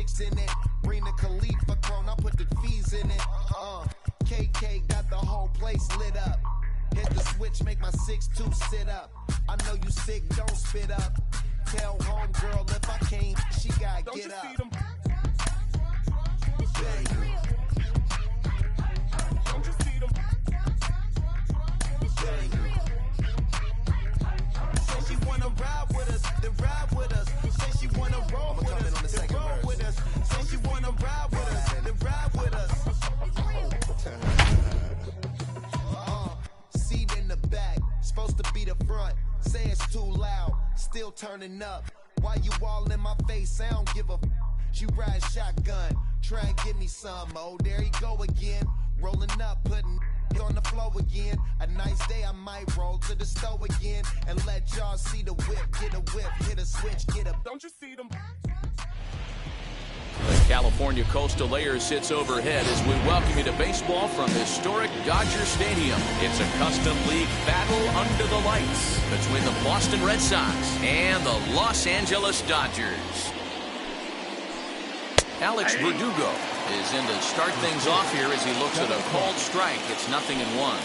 chicks in it. Bring the Khalifa clone, I put the fees in it. KK got the whole place lit up. Hit the switch, make my 6'2" sit up. I know you sick, don't spit up. Tell homegirl if I can't, she gotta get up. Say she wanna ride with us, then ride with us. Say she wanna roll with us, then roll with us. Say she wanna ride with us, then ride with us. Seat in the back, supposed to be the front. Say it's too loud, still turning up. Why you all in my face? I don't give a f. She ride shotgun, try and give me some. Oh, there he go again. Rolling up, putting on the floor again. A nice day, I might roll to the stove again and let y'all see the whip. Get a whip, hit a switch, get a. Don't you see them? The California Coastal Air sits overhead as we welcome you to baseball from historic Dodger Stadium. It's a custom league battle under the lights between the Boston Red Sox and the Los Angeles Dodgers. Alex Verdugo is in to start things off here as he looks at a called strike. It's 0-1.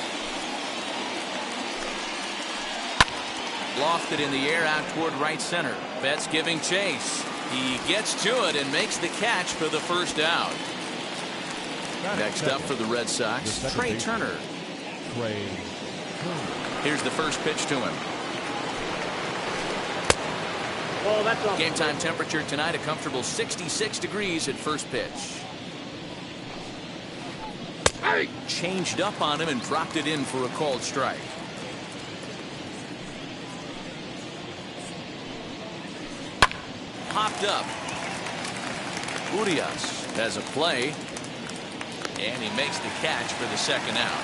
Lofted in the air out toward right center. Betts giving chase. He gets to it and makes the catch for the first out. Next up for the Red Sox, Trey Turner. Here's the first pitch to him. Game time temperature tonight, a comfortable 66 degrees at first pitch. Changed up on him and dropped it in for a called strike. Popped up. Urias has a play, and he makes the catch for the second out.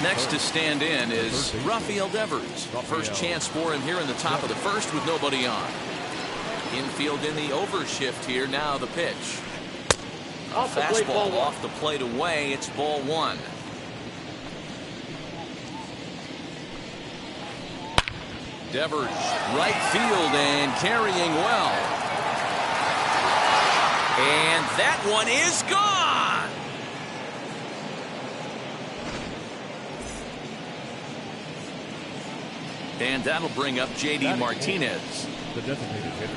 Next to stand in is Rafael Devers. First chance for him here in the top of the first with nobody on. Infield in the overshift here. Now the pitch. A fastball off the plate away. It's ball one. Devers, right field and carrying well. And that one is gone. And that'll bring up J.D. Martinez. The designated hitter.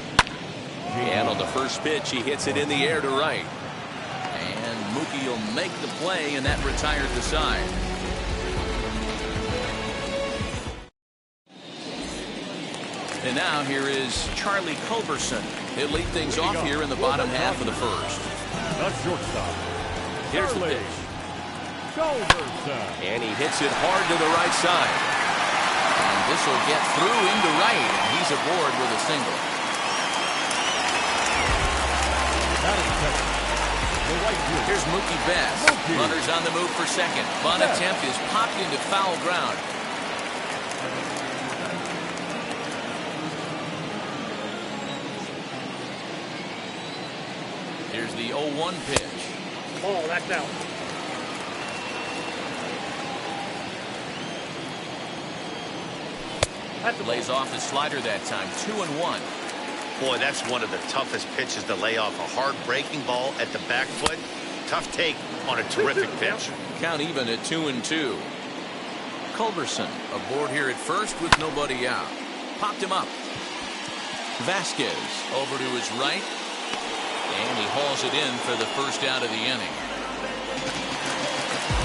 And on the first pitch, he hits it in the air to right. And Mookie will make the play, and that retired the side. And now here is Charlie Culberson. He'll lead things off here in the bottom half of the first. The shortstop. Here's the pitch. Culberson. And he hits it hard to the right side. And this will get through into right, and he's aboard with a single. Here's Mookie Betts. Runners on the move for second. Bunt attempt is popped into foul ground. Here's the 0-1 pitch. Oh, that's out. Lays off the slider that time. 2-1. Boy, that's one of the toughest pitches to lay off. A hard breaking ball at the back foot. Tough take on a terrific pitch. Count even at 2-2. Culberson aboard here at first with nobody out. Popped him up. Vasquez over to his right. And he hauls it in for the first out of the inning.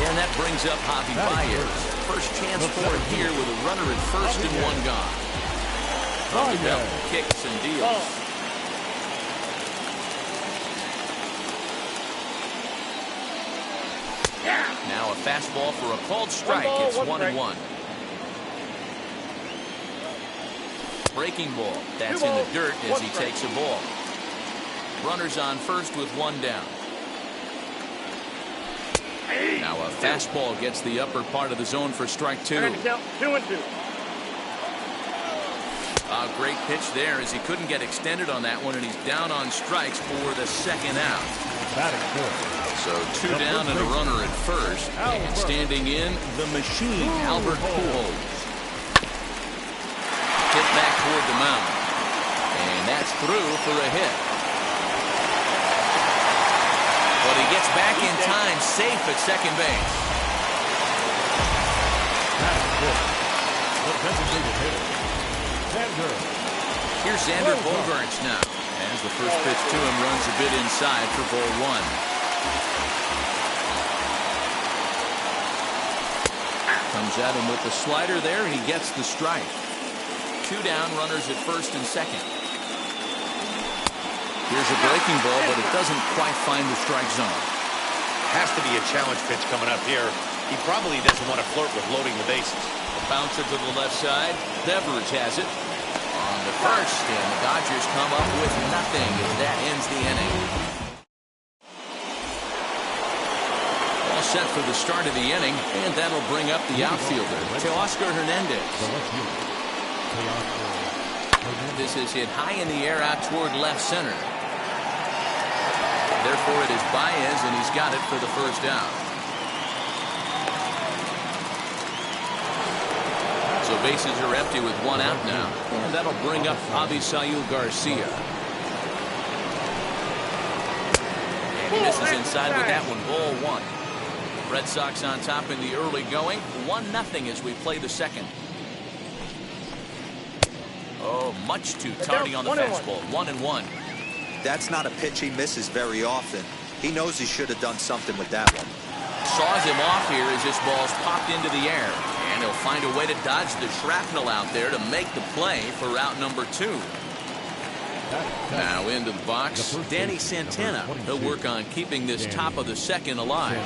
And that brings up Javi Baez. First chance for him here with a runner at first and one gone. Kicks and deals. Now a fastball for a called strike. It's 1-1. Breaking ball. That's in the dirt as he takes a ball. Runners on first with one down. Now a fastball gets the upper part of the zone for strike two. 2-2. A great pitch there as he couldn't get extended on that one, and he's down on strikes for the second out. So two down and a runner at first. And standing in, the machine, Albert Pujols. Hit back toward the mound. And that's through for a hit. But he gets back in time, safe at second base. The designated hitter, Xander. Here's Xander Bogaerts now. As the first pitch to him runs a bit inside for ball one. Comes at him with the slider there, and he gets the strike. 2 down, runners at first and second. Here's a breaking ball, but it doesn't quite find the strike zone. Has to be a challenge pitch coming up here. He probably doesn't want to flirt with loading the bases. A bouncer to the left side. Devers has it. On the first, and the Dodgers come up with nothing as that ends the inning. All set for the start of the inning, and that'll bring up the outfielder, Teoscar Hernandez. This is hit high in the air out toward left center. Therefore, it is Baez, and he's got it for the first out. So bases are empty with 1 out now. And that'll bring up Avisail Garcia. And he misses inside with that one. Ball 1. Red Sox on top in the early going. 1-0 as we play the second. Oh, much too tardy on the fastball. 1-1. That's not a pitch he misses very often. He knows he should have done something with that one. Saws him off here as this ball's popped into the air. And he'll find a way to dodge the shrapnel out there to make the play for out number 2. Now into the box, Danny Santana. He'll work on keeping this top of the second alive.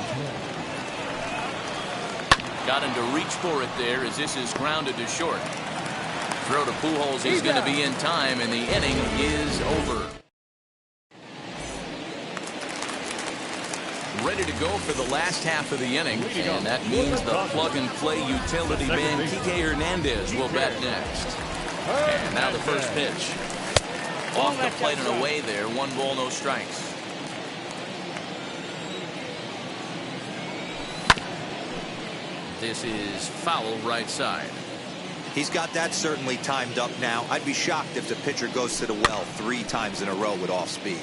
Got him to reach for it there as this is grounded to short. Throw to Pujols is going to be in time, and the inning is over. Ready to go for the last half of the inning, and that means the plug-and-play utility man Kike Hernandez will bat next. And now the first pitch. Off the plate and away there. 1 ball, no strikes. This is foul right side. He's got that certainly timed up now. I'd be shocked if the pitcher goes to the well 3 times in a row with off speed.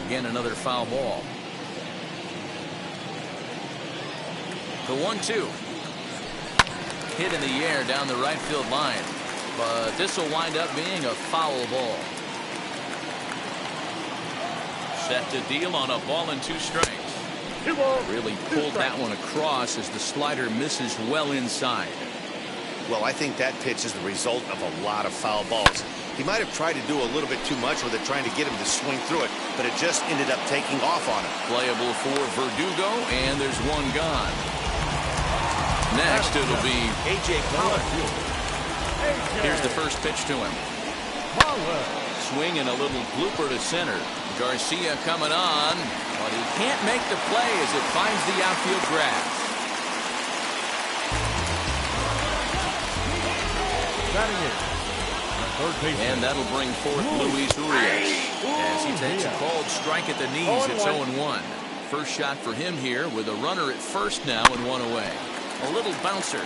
Again, another foul ball. The 1-2. Hit in the air down the right field line. But this will wind up being a foul ball. Set to deal on a ball and 2 strikes. Really pulled that one across as the slider misses well inside. Well, I think that pitch is the result of a lot of foul balls. He might have tried to do a little bit too much with it, trying to get him to swing through it, but it just ended up taking off on him. Playable for Verdugo, and there's 1 gone. Next, it'll be A.J. Pollock. Here's the first pitch to him. Swing and a little blooper to center. Garcia coming on, but he can't make the play as it finds the outfield grass. And that'll bring forth Luis Urias as he takes a called strike at the knees. It's 0-1. First shot for him here with a runner at first now and 1 away. A little bouncer.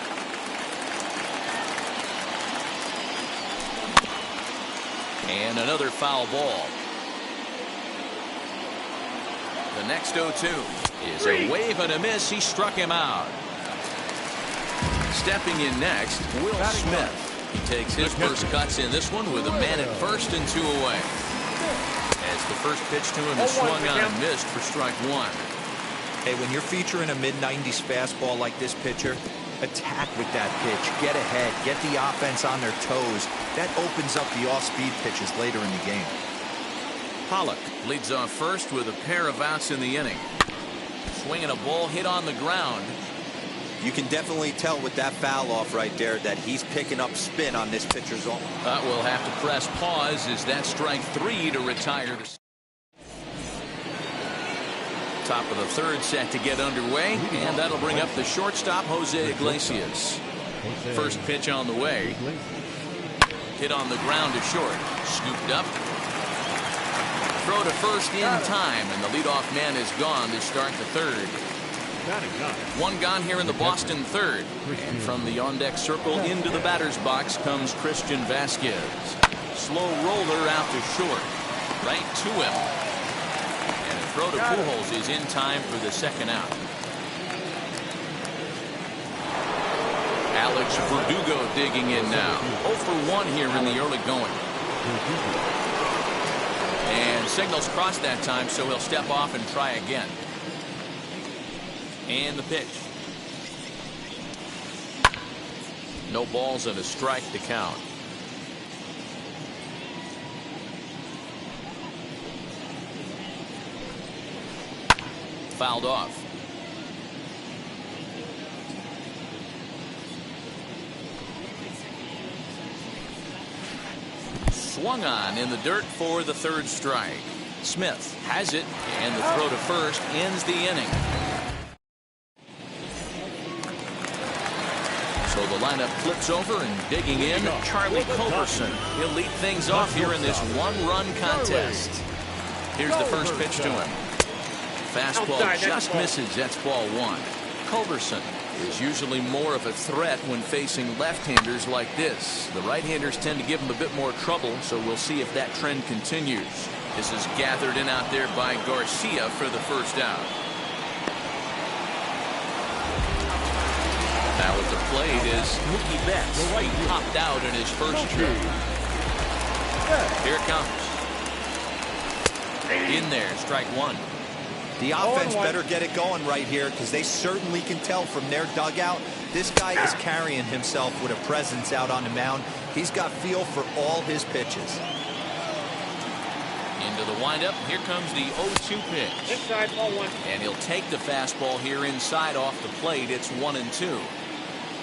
And another foul ball. The next 0-2 is a wave and a miss. He struck him out. Stepping in next, Will Smith. He takes his first cuts in this one with a man at first and 2 away. As the first pitch to him is swung on and missed for strike 1. Hey, when you're featuring a mid-90s fastball like this pitcher, attack with that pitch. Get ahead. Get the offense on their toes. That opens up the off-speed pitches later in the game. Pollock leads off first with a pair of outs in the inning. Swinging a ball hit on the ground. You can definitely tell with that foul off right there that he's picking up spin on this pitcher's arm. We'll have to press pause as that strike 3 to retire. Top of the third set to get underway, and that'll bring up the shortstop, Jose Iglesias. First pitch on the way. Hit on the ground to short. Scooped up. Throw to first in time, and the leadoff man is gone to start the third. 1 gone here in the Boston third. And from the on-deck circle into the batter's box comes Christian Vasquez. Slow roller out to short. Right to him. And a throw to Pujols is in time for the second out. Alex Verdugo digging in now. 0 for 1 here in the early going. And signals crossed that time, so he'll step off and try again. And the pitch. No balls and a strike to count. Fouled off. Swung on in the dirt for the third strike. Smith has it, and the throw to first ends the inning. So the lineup flips over, and digging in, Charlie Culberson. He'll lead things off here in this one-run contest. Here's the first pitch to him. Fastball just misses. That's ball 1. Culberson is usually more of a threat when facing left-handers like this. The right-handers tend to give him a bit more trouble, so we'll see if that trend continues. This is gathered in out there by Garcia for the first out. Now at the plate is Mookie Betts. He popped out in his first trip. Here it comes. In there, strike 1. The offense better get it going right here, because they certainly can tell from their dugout this guy is carrying himself with a presence out on the mound. He's got feel for all his pitches. Into the windup. Here comes the 0-2 pitch. Inside, ball 1. And he'll take the fastball here inside off the plate. It's 1-2.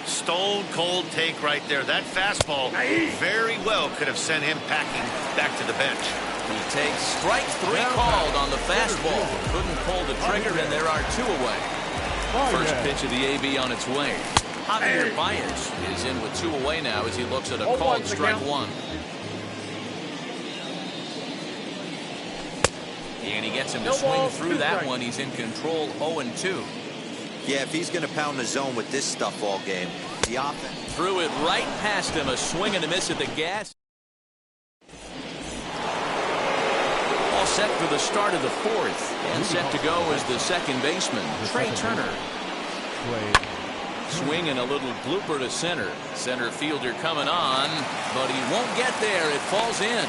Stone cold take right there. That fastball very well could have sent him packing back to the bench. He takes strike 3 called on the fastball. Couldn't pull the trigger, and there are 2 away. First pitch of the AB on its way. Javier Baez is in with 2 away now as he looks at a called strike 1. And he gets him to swing through that one. He's in control, 0-2. Yeah, if he's going to pound the zone with this stuff all game, the offense. Threw it right past him. A swing and a miss at the gas. All set for the start of the 4th. And set to go is the second baseman, Trey Turner. Swing and a little blooper to center. Center fielder coming on, but he won't get there. It falls in.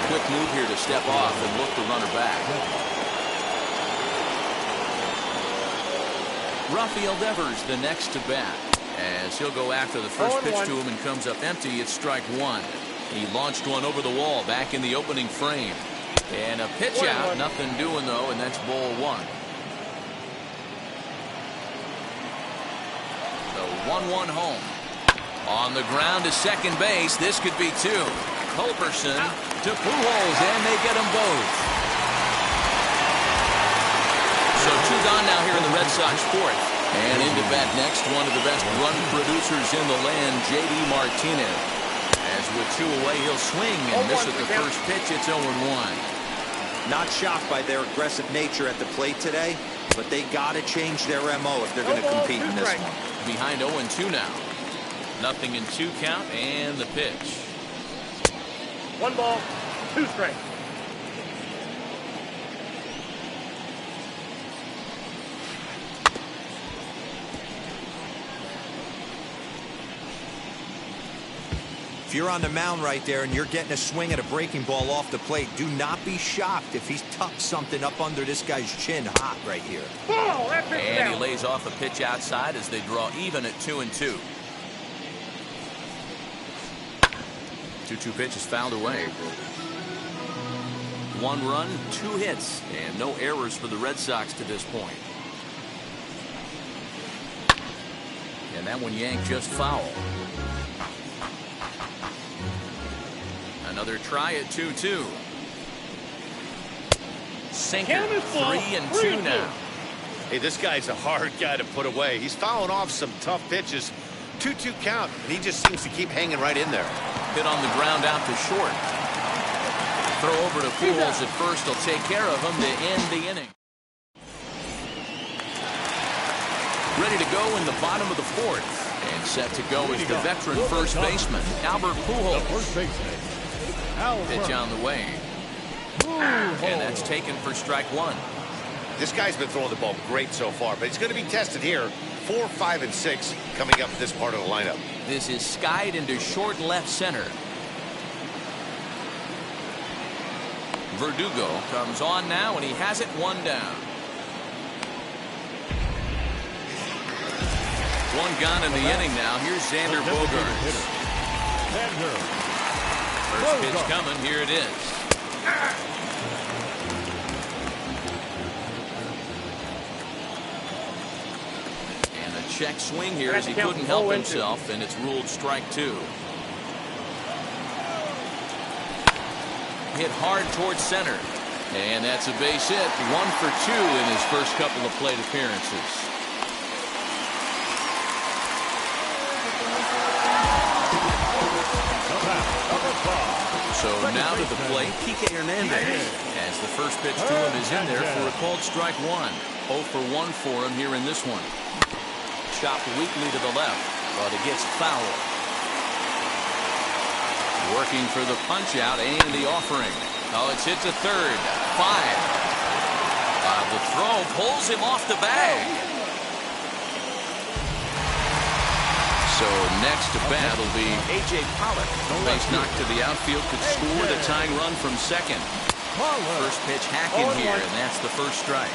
Quick move here to step off and look the runner back. Rafael Devers the next to bat, as he'll go after the first pitch to him and comes up empty. It's strike 1. He launched one over the wall back in the opening frame. And a pitch out, nothing doing though, and that's ball 1. The 1-1 home. On the ground to second base. This could be 2. Culberson to Pujols, and they get them both. So 2 gone now here in the Red Sox 4th. And into bat next, one of the best run producers in the land, J.D. Martinez. As with 2 away, he'll swing and miss at the first pitch. It's 0-1. Not shocked by their aggressive nature at the plate today, but they got to change their MO if they're going to compete in this one. Behind 0-2 now. 0-2 count, and the pitch. 1 ball, 2 strikes. If you're on the mound right there and you're getting a swing at a breaking ball off the plate, do not be shocked if he's tucked something up under this guy's chin hot right here. And he lays off a pitch outside as they draw even at 2-2. 2-2 pitch is fouled away. 1 run, 2 hits, and no errors for the Red Sox to this point. And that one yanked just foul. Another try at 2-2. Sinker, 3-2 now. Hey, this guy's a hard guy to put away. He's fouling off some tough pitches. 2-2 count, and he just seems to keep hanging right in there. Hit on the ground out to short. Throw over to Pujols at first. He'll take care of him to end the inning. Ready to go in the bottom of the fourth. And set to go is the veteran first baseman, Albert The Pujols. first baseman, Pitch Albert on the way. Pujols. And that's taken for strike one. This guy's been throwing the ball great so far, but he's going to be tested here. 4, 5, and 6 coming up this part of the lineup. This is skied into short left center. Verdugo comes on now, and he has it one down. One gone in the inning now. Here's Xander Bogaerts. First pitch coming. Here it is. And a check swing here as he couldn't help himself, and it's ruled strike two. Hit hard towards center. And that's a base hit. 1 for 2 in his first couple of plate appearances. So now to the plate, Kike Hernandez. As the first pitch to him is in there for a called strike one. 0 for 1 for him here in this one. Chopped weakly to the left, but it gets foul. Working for the punch out and the offering. Oh, it's hit to third. 5. The throw pulls him off the bag. So next to bat will be A.J. Pollock. Base knock to the outfield could score the tying run from second. First pitch hacking here, and that's the first strike.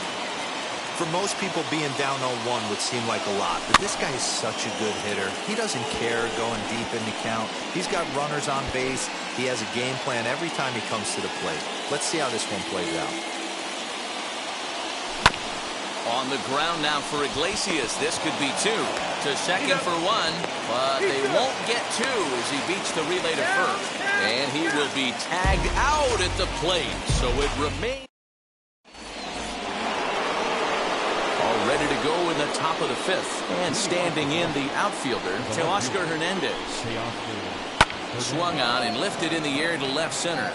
For most people, being down 0-1 would seem like a lot, but this guy is such a good hitter. He doesn't care going deep in the count. He's got runners on base. He has a game plan every time he comes to the plate. Let's see how this one plays out. On the ground now for Iglesias. This could be 2. To second for 1, but they won't get 2 as he beats the relay to first. And he will be tagged out at the plate, so it remains. All ready to go in the top of the 5th. And standing in the outfielder, Teoscar Hernandez. Swung on and lifted in the air to left center.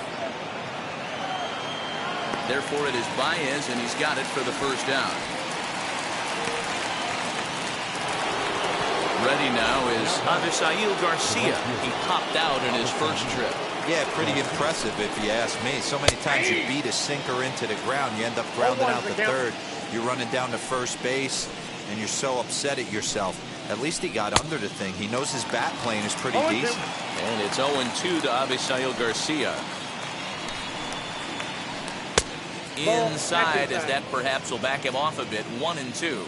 Therefore, it is Baez, and he's got it for the first down. Ready now is Avisail Garcia. He popped out in his first trip. Yeah, pretty impressive if you ask me. So many times you beat a sinker into the ground, you end up grounding out the third. You're running down to first base, and you're so upset at yourself. At least he got under the thing. He knows his bat plane is pretty decent. And it's 0-2 to Avisail Garcia. Inside, as that perhaps will back him off a bit. 1-2.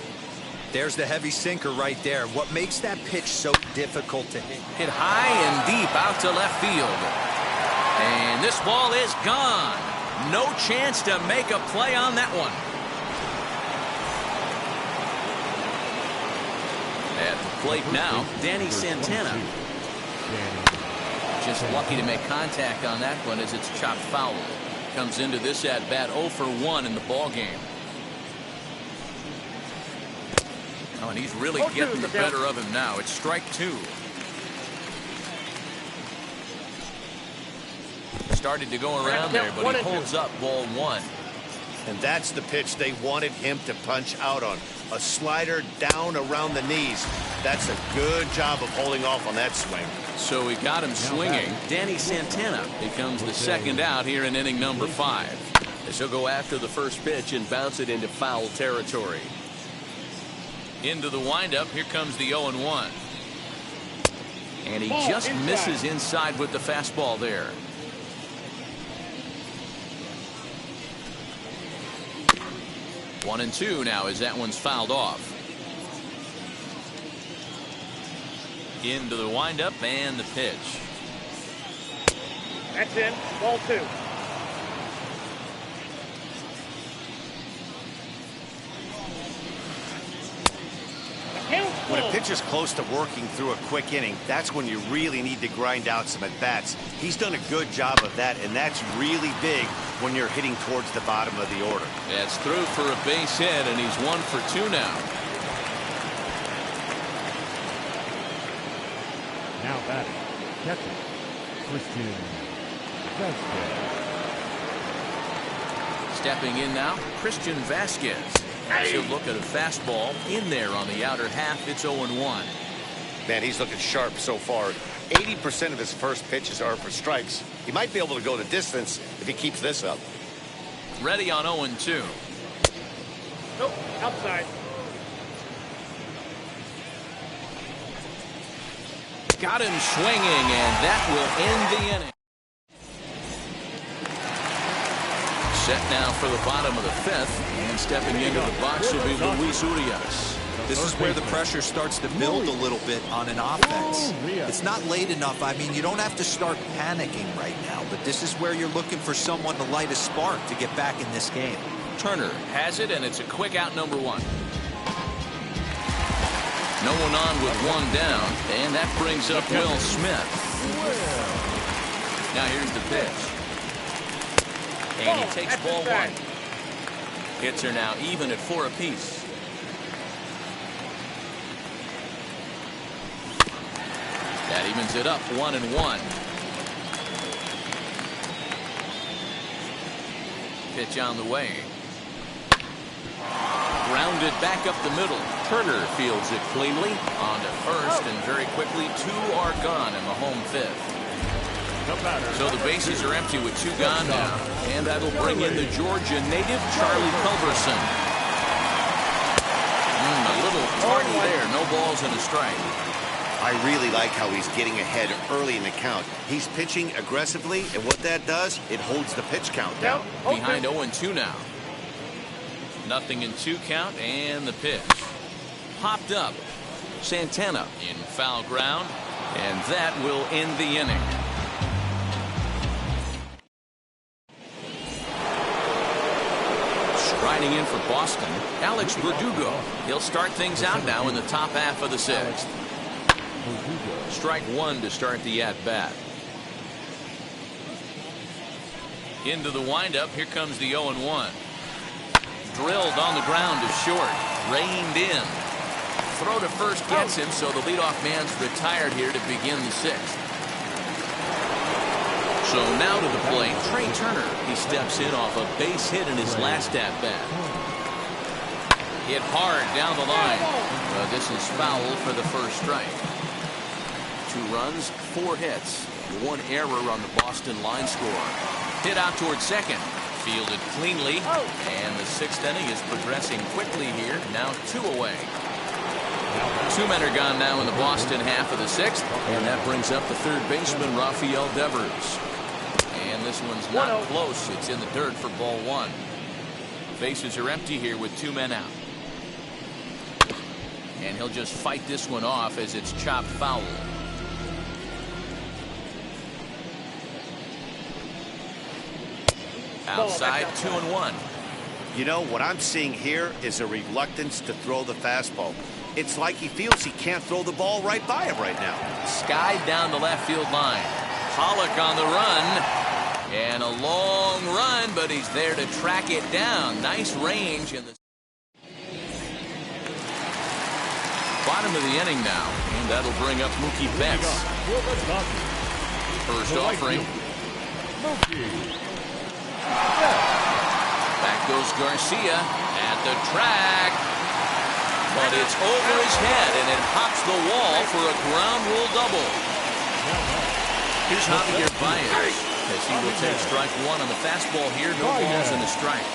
There's the heavy sinker right there. What makes that pitch so difficult to hit? Hit high and deep out to left field. And this ball is gone. No chance to make a play on that one. At the plate now, Danny Santana. Just lucky to make contact on that one as it's chopped foul. Comes into this at bat 0 for 1 in the ball game. Oh, and he's really getting the better of him now. It's strike 2. Started to go around there, but he holds up ball 1. And that's the pitch they wanted him to punch out on. A slider down around the knees. That's a good job of holding off on that swing. So he got him swinging. Danny Santana becomes the second out here in inning number 5. As he'll go after the first pitch and bounce it into foul territory. Into the windup. Here comes the 0-1. And he just misses inside with the fastball there. One and 2 now as that one's fouled off. Into the windup and the pitch. That's in. Ball 2. When a pitcher's close to working through a quick inning, that's when you really need to grind out some at-bats. He's done a good job of that, and that's really big when you're hitting towards the bottom of the order. That's through for a base hit, and he's 1 for 2 now. Now batting, catcher, Christian Vasquez. Stepping in now, Christian Vasquez. He'll look at a fastball in there on the outer half. It's 0-1. Man, he's looking sharp so far. 80% of his first pitches are for strikes. He might be able to go the distance if he keeps this up. Ready on 0-2. Nope, outside. Got him swinging, and that will end the inning. Set now for the bottom of the fifth, and stepping into the box will be Luis Urias. This is where the pressure starts to build a little bit on an offense. It's not late enough. I mean, you don't have to start panicking right now, but this is where you're looking for someone to light a spark to get back in this game. Turner has it, and it's a quick out, number 1. No one on with one down, and that brings up Will Smith. Now here's the pitch. And he takes ball 1. Hits are now even at 4 apiece. That evens it up, 1-1. Pitch on the way. Grounded back up the middle. Turner fields it cleanly. On to first, and very quickly 2 are gone in the home fifth. So the bases are empty with 2 gone now. And that'll bring in the Georgia native, Charlie Culberson. A little party there. No balls and a strike. I really like how he's getting ahead early in the count. He's pitching aggressively, and what that does, it holds the pitch count down. Behind 0-2 now. Nothing in 2 count, and the pitch. Popped up. Santana in foul ground, and that will end the inning. Striding in for Boston, Alex Verdugo. He'll start things out now in the top half of the 6th. Strike 1 to start the at-bat. Into the windup. Here comes the 0-1. Drilled on the ground to short. Reined in. Throw to first gets him, so the leadoff man's retired here to begin the 6th. So now to the plate, Trey Turner. He steps in off a base hit in his last at-bat. Hit hard down the line. This is foul for the first strike. 2 runs, 4 hits, 1 error on the Boston line score. Hit out towards second. Fielded cleanly, and the 6th inning is progressing quickly here. Now 2 away. 2 men are gone now in the Boston half of the 6th, and that brings up the third baseman, Rafael Devers. And this one's not close. It's in the dirt for ball 1. Bases are empty here with 2 men out. And he'll just fight this one off as it's chopped foul. Outside, 2-1. You know, what I'm seeing here is a reluctance to throw the fastball. It's like he feels he can't throw the ball right by him right now. Skied down the left field line. Pollock on the run. And a long run, but he's there to track it down. Nice range in the bottom of the inning now. And that'll bring up Mookie Betts. First offering. Back goes Garcia at the track. But it's over his head, and it hops the wall for a ground rule double. Here's Javier Baez, as he will take strike 1 on the fastball here. No balls and a strike.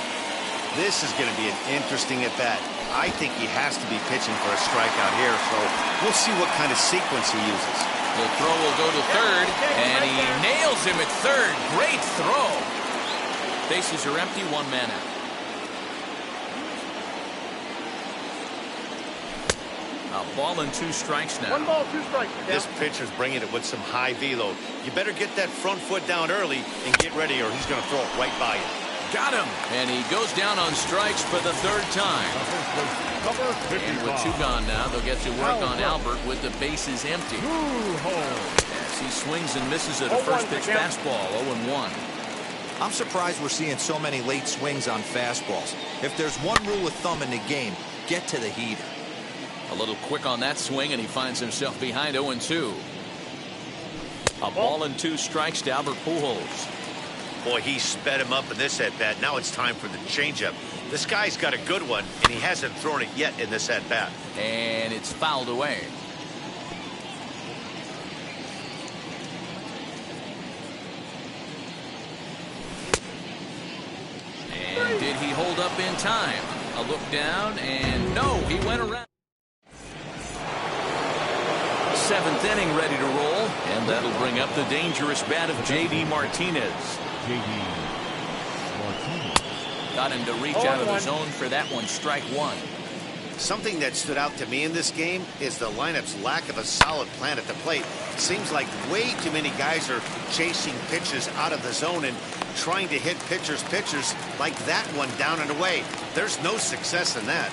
This is going to be an interesting at-bat. I think he has to be pitching for a strikeout here, so we'll see what kind of sequence he uses. The throw will go to third, and he nails him at third. Great throw. Bases are empty, 1 man out. A ball and 2 strikes now. 1 ball, 2 strikes. This pitcher's bringing it with some high velo. You better get that front foot down early and get ready, or he's going to throw it right by you. Got him, and he goes down on strikes for the 3rd time. And with 2 gone now, they'll get to work on Albert with the bases empty. As he swings and misses at a first pitch fastball, 0-1. I'm surprised we're seeing so many late swings on fastballs. If there's one rule of thumb in the game, get to the heater. A little quick on that swing, and he finds himself behind 0-2. A ball and 2 strikes to Albert Pujols. Boy, he sped him up in this at-bat. Now it's time for the changeup. This guy's got a good one, and he hasn't thrown it yet in this at-bat. And it's fouled away. And did he hold up in time? A look down, and no, he went around. 7th inning ready to roll, and that'll bring up the dangerous bat of J.D. Martinez. J.D. Martinez. Got him to reach out of the zone for that one, strike one. Something that stood out to me in this game is the lineup's lack of a solid plan at the plate. It seems like way too many guys are chasing pitches out of the zone and trying to hit pitchers like that one down and away. There's no success in that.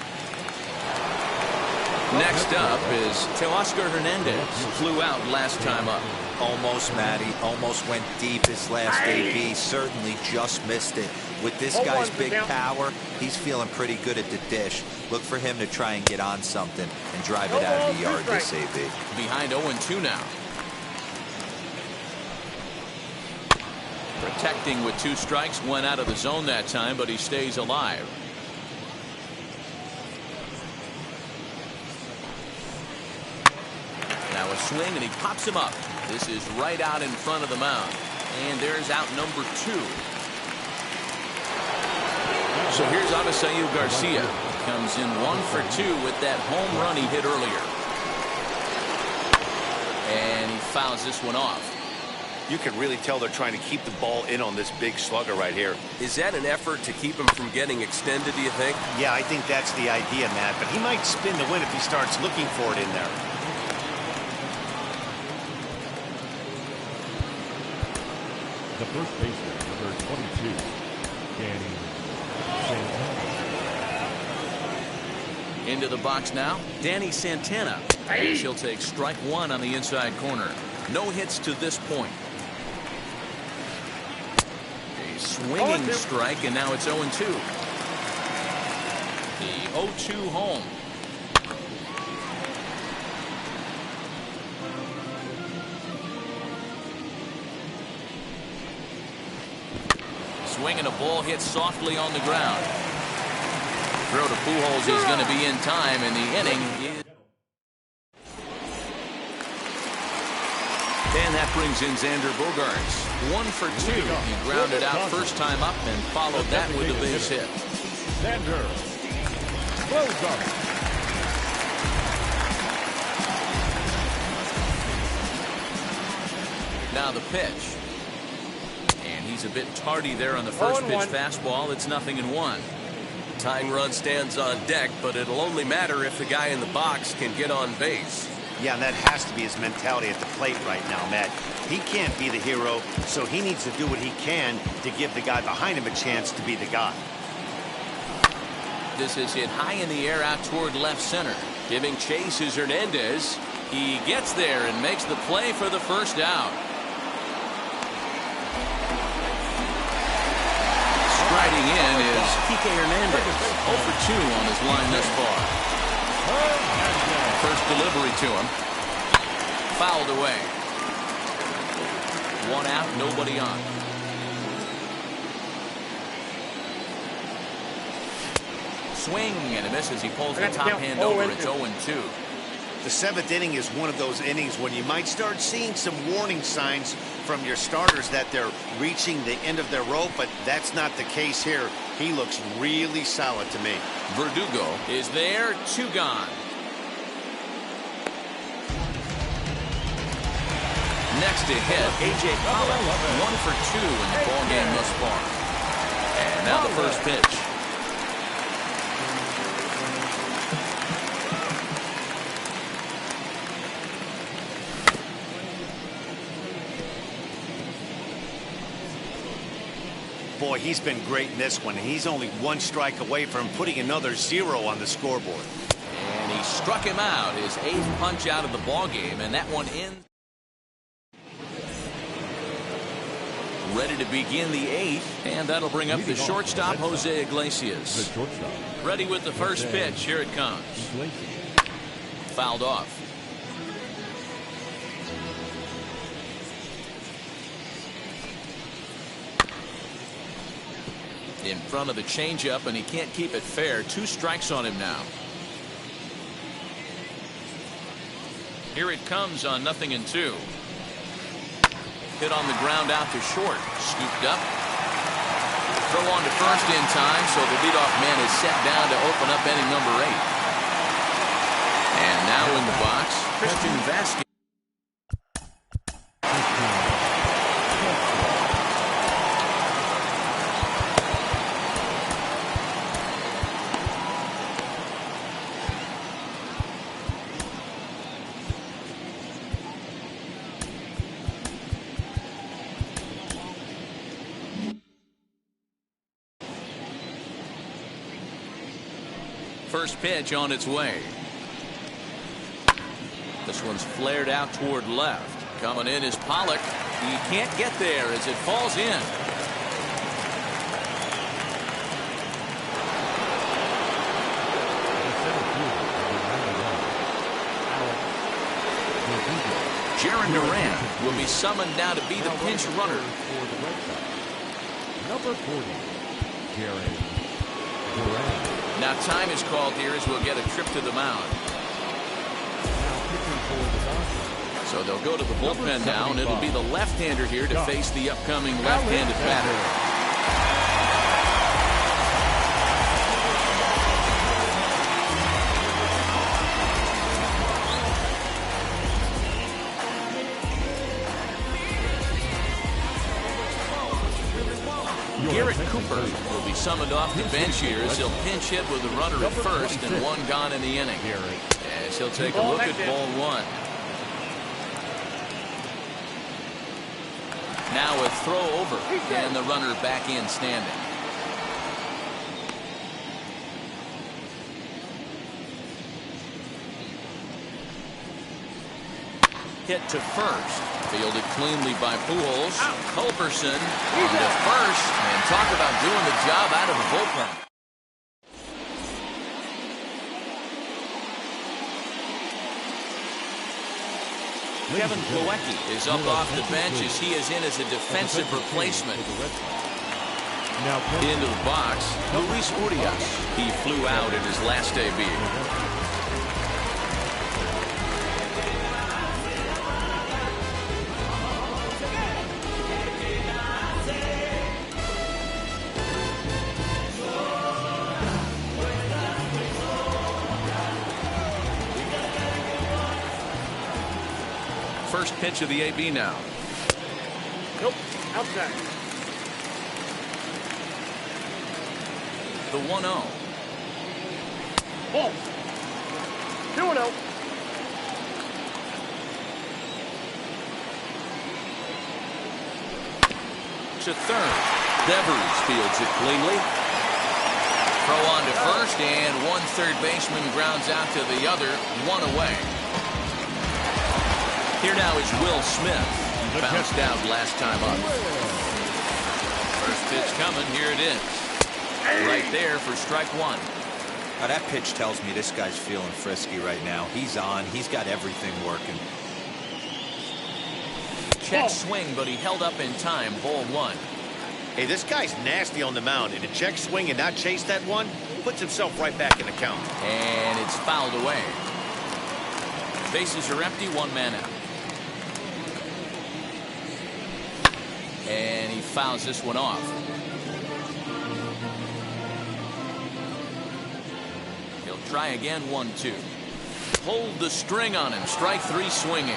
Next up is Teoscar Hernandez. Flew out last time up. Almost, Matty. Almost went deep his last AB. Certainly just missed it. With this guy's big power, he's feeling pretty good at the dish. Look for him to try and get on something and drive it out of the yard this AB. Behind 0-2 now. Protecting with 2 strikes. Went out of the zone that time, but he stays alive. Now a swing, and he pops him up. This is right out in front of the mound. And there's out number 2. So here's Avisaíl Garcia. Comes in 1 for 2 with that home run he hit earlier. And he fouls this one off. You can really tell they're trying to keep the ball in on this big slugger right here. Is that an effort to keep him from getting extended, do you think? Yeah, I think that's the idea, Matt. But he might spin the win if he starts looking for it in there. The first baseman, number 22, Danny Santana. Into the box now, Danny Santana. And she'll take strike 1 on the inside corner. No hits to this point. A swinging strike, and now it's 0-2. The 0-2 home. Swinging a ball hit softly on the ground. Throw to Pujols is going to be in time, and the inning is. And that brings in Xander Bogaerts. 1 for 2. He grounded out first time up and followed that with a base hit. Xander Bogaerts. Now the pitch. And he's a bit tardy there on the first pitch fastball. It's 0-1. Tying run stands on deck, but it'll only matter if the guy in the box can get on base. Yeah, and that has to be his mentality at the plate right now, Matt. He can't be the hero, so he needs to do what he can to give the guy behind him a chance to be the guy. This is hit high in the air out toward left center. Giving chase is Hernandez. He gets there and makes the play for the first out. Striding in is Kike Hernandez. 0 for 2 on his line thus far. First delivery to him. Fouled away. 1 out, nobody on. Swing and a miss as he pulls the top hand over. It's 0-2. The 7th inning is one of those innings when you might start seeing some warning signs from your starters that they're reaching the end of their rope, but that's not the case here. He looks really solid to me. Verdugo is there, 2 gone. Next to hit, A.J. Pollock, 1 for 2 in the ballgame thus far. And now the first pitch. Boy, he's been great in this one. He's only 1 strike away from putting another 0 on the scoreboard. And he struck him out, his 8th punch out of the ballgame, and that one ends. Ready to begin the 8th, and that'll bring up the shortstop, Jose Iglesias. Ready with the first pitch. Here it comes. Fouled off. In front of the changeup, and he can't keep it fair. 2 strikes on him now. Here it comes on 0-2. Hit on the ground out to short. Scooped up. Throw on to first in time, so the leadoff man is set down to open up inning number 8. And now in the box, Christian Vasquez. First pitch on its way. This one's flared out toward left. Coming in is Pollock. He can't get there as it falls in. Jaron Durant will be summoned now to be the pinch runner. Number 40, Jaron Durant. Now time is called here as we'll get a trip to the mound. So they'll go to the bullpen now, and it'll be the left-hander here to face the upcoming left-handed batter. Garrett Cooper will be summoned off the bench here as he'll pinch hit with a runner at first and 1 gone in the inning. As he'll take a look at ball 1. Now a throw over and the runner back in standing. Hit to first. Fielded cleanly by Pujols. Culberson on to first. And talk about doing the job out of the bullpen. Kevin Plawecki is up off the bench as he is in as a defensive replacement. Into the box, Luis Urias. He flew out in his last debut. First pitch of the AB now. Nope, outside. The 1-0. Ball. 2-0. To third. Devers fields it cleanly. Throw on to first, and one third baseman grounds out to the other, 1 away. Here now is Will Smith. He bounced out last time up. First pitch coming. Here it is. Right there for strike 1. Now that pitch tells me this guy's feeling frisky right now. He's on. He's got everything working. Check swing, but he held up in time. Ball 1. Hey, this guy's nasty on the mound, and to check swing and not chase that one puts himself right back in the count. And it's fouled away. Bases are empty. 1 man out. And he fouls this one off. He'll try again. 1-2. Hold the string on him. Strike 3 swinging.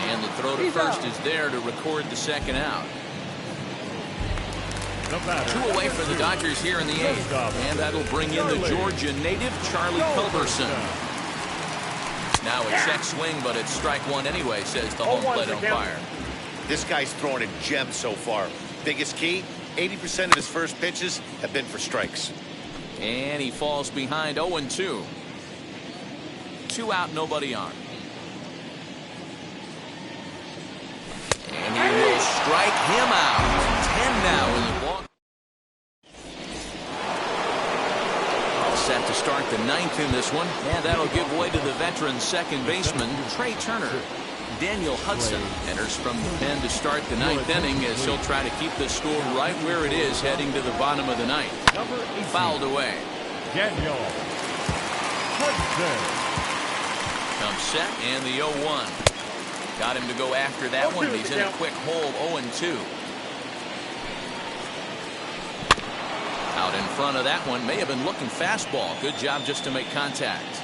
And the throw to first is there to record the second out. 2 away for the Dodgers here in the 8th. And that'll bring in the Georgia native, Charlie Culberson. Now a check swing, but it's strike 1 anyway, says the home plate umpire. This guy's throwing a gem so far. Biggest key, 80% of his first pitches have been for strikes. And he falls behind 0-2. 2 out, nobody on. And he will strike him out. 10 now in the ball. All set to start the 9th in this one. And that'll give way to the veteran second baseman, Trey Turner. Daniel Hudson enters from the pen to start the ninth inning as he'll try to keep the score right where it is heading to the bottom of the ninth. Fouled away. Daniel Hudson. Comes set and the 0-1. Got him to go after that one. He's in a quick hole, 0-2. Out in front of that one, may have been looking fastball. Good job just to make contact.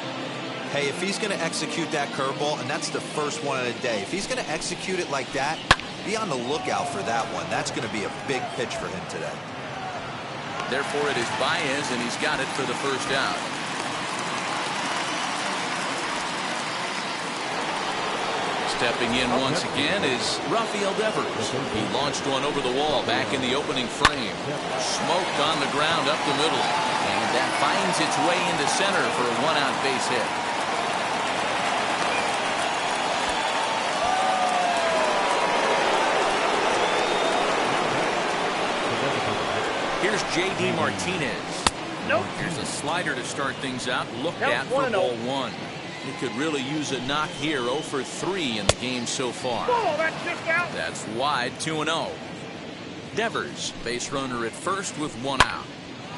Hey, if he's going to execute that curveball, and that's the first one of the day, if he's going to execute it like that, be on the lookout for that one. That's going to be a big pitch for him today. Therefore, it is Baez, and he's got it for the first out. Stepping in once again is Rafael Devers. He launched one over the wall back in the opening frame. Smoked on the ground up the middle. And that finds its way into center for a one-out base hit. Here's J.D. Martinez. Nope. Here's a slider to start things out. Looked at for ball one. He could really use a knock here. 0 for 3 in the game so far. Oh, that's just out. That's wide, 2-0. Devers, base runner at first with one out.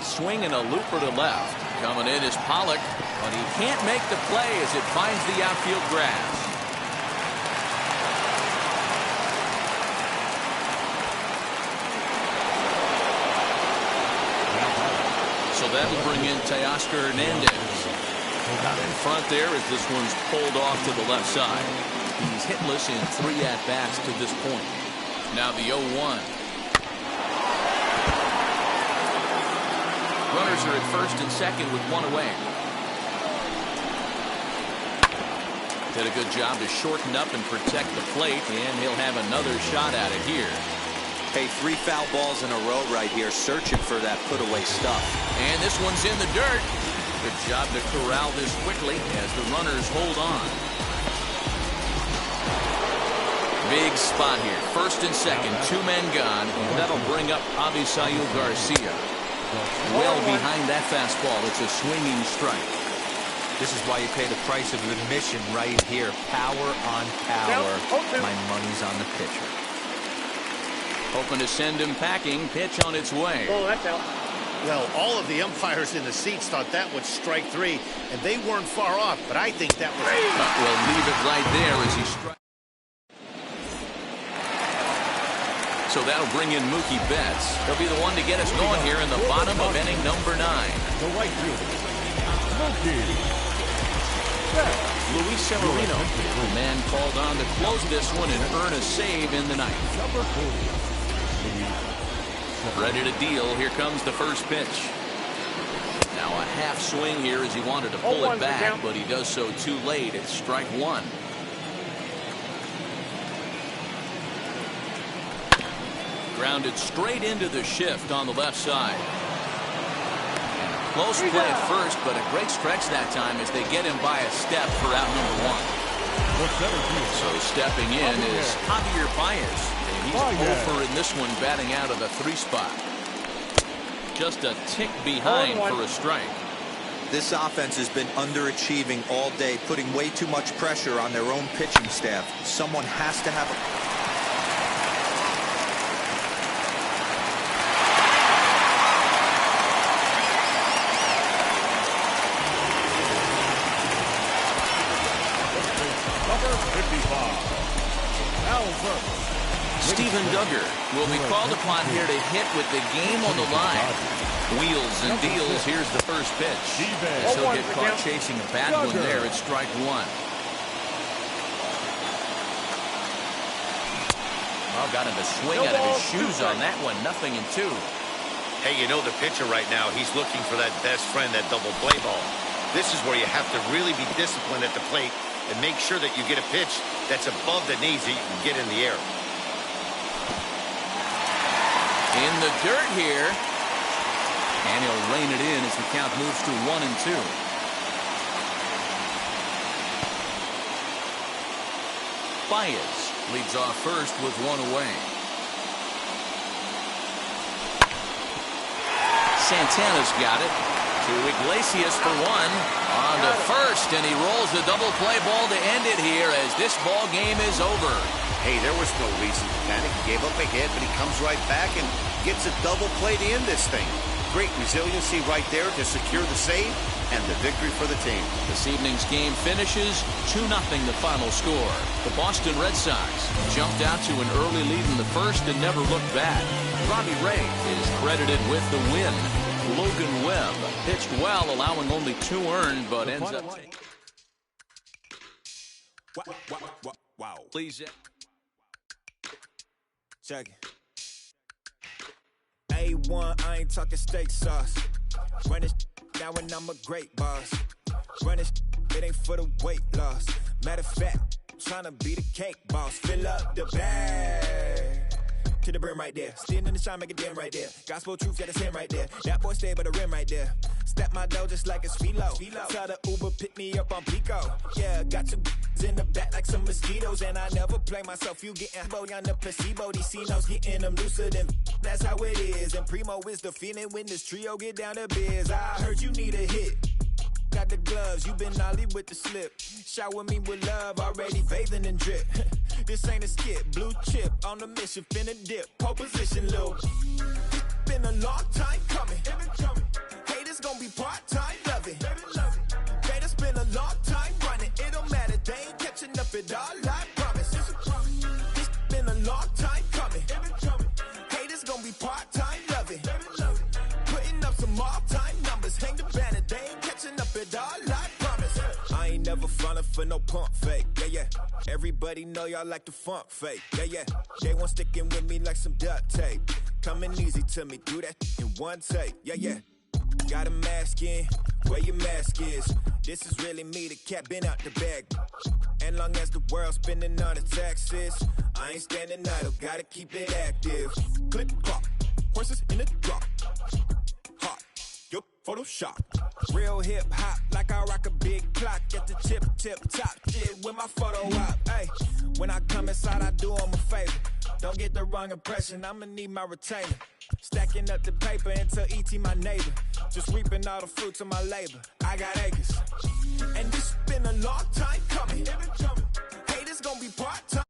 Swinging a looper to left. Coming in is Pollock, but he can't make the play as it finds the outfield grass. So that'll bring in Teoscar Hernandez. Out in front there as this one's pulled off to the left side. He's hitless in 3 at-bats to this point. Now the 0-1. Runners are at first and second with one away. Did a good job to shorten up and protect the plate, and he'll have another shot at it here. Hey, 3 foul balls in a row right here, searching for that put-away stuff. And this one's in the dirt. Good job to corral this quickly as the runners hold on. Big spot here. First and second, 2 men gone, and that'll bring up Avisail Garcia. Well behind that fastball. It's a swinging strike. This is why you pay the price of admission right here. Power on power. My money's on the pitcher. Hoping to send him packing. Pitch on its way. Oh, that's out. Well, all of the umpires in the seats thought that was strike 3, and they weren't far off, but I think that was... We'll leave it right there as he strikes. So that'll bring in Mookie Betts. He'll be the one to get us going here in the bottom of inning number 9. The right fielder, Mookie Betts. Luis Severino, the man called on to close this one and earn a save in the ninth. Number 40. Ready to deal. Here comes the first pitch. Now a half swing here as he wanted to pull it back, but he does so too late. It's strike 1. Grounded straight into the shift on the left side. Close play at first, but a great stretch that time as they get him by a step for out number 1. So stepping in is Javier Baez. And he's 0 for in this one, batting out of the 3 spot. Just a tick behind for a strike. This offense has been underachieving all day, putting way too much pressure on their own pitching staff. Someone has to have a... Stephen Duggar will be called upon here to hit with the game on the line. Wheels and deals. Here's the first pitch. As he'll get caught chasing a bad one there. It's strike 1. Well, got him to swing out of his shoes on that one. 0-2. Hey, you know the pitcher right now, he's looking for that best friend, that double play ball. This is where you have to really be disciplined at the plate and make sure that you get a pitch that's above the knees that you can get in the air. In the dirt here. And he'll rein it in as the count moves to 1-2. Baez leads off first with 1 away. Santana's got it. To Iglesias for one. On to first, and he rolls the double play ball to end it here as this ball game is over. Hey, there was no reason to panic. He gave up a hit, but he comes right back and gets a double play to end this thing. Great resiliency right there to secure the save and the victory for the team. This evening's game finishes 2-0 the final score. The Boston Red Sox jumped out to an early lead in the first and never looked back. Robbie Ray is credited with the win. Logan Webb pitched well, allowing only 2 earned, but ends up taking. Wow. Please. Check it. A1, I ain't talking steak sauce. Run it now and I'm a great boss. Run it ain't for the weight loss. Matter of fact, trying to be the cake boss. Fill up the bag to the brim right there. Standing in the shine, make a dim right there. Gospel truth, yeah, that's him right there. That boy stay by the rim right there. Step my dough just like it's philo. Tell the Uber pick me up on Pico. Yeah, got some in the back like some mosquitoes. And I never play myself. You getting boy on the placebo. These C-notes getting them looser than that's how it is. And Primo is the feeling when this trio get down to biz. I heard you need a hit. Got the gloves, you been ollie with the slip. Shower me with love, already bathing in drip. This ain't a skip, blue chip on the mission, finna dip. Pole position, little. Been a long time coming. Haters gonna be part-time, love it. Haters been a long time running. It don't matter, they ain't catching up at all, I promise. This been a long time coming. Haters gonna be part-time, love it. Putting up some all-time numbers, hang the banner, they ain't catching up at all, I promise. I ain't never frontin' for no pump fake, yeah. Everybody know y'all like the funk fake, yeah. They want sticking with me like some duct tape. Coming easy to me, do that in one take, yeah. Got a mask in, where your mask is. This is really me, the cat been out the bag. And long as the world's spending on the taxes, I ain't standing idle, gotta keep it active. Click, clock, horses in the drop. Hot, yup, Photoshop. Real hip hop, like I rock a big clock at the tip top shit with my photo op. Hey, when I come inside, I do 'em a favor. Don't get the wrong impression, I'ma need my retainer. Stacking up the paper until E.T. my neighbor. Just reaping all the fruits of my labor. I got acres. And this been a long time coming. Haters gonna be part-time.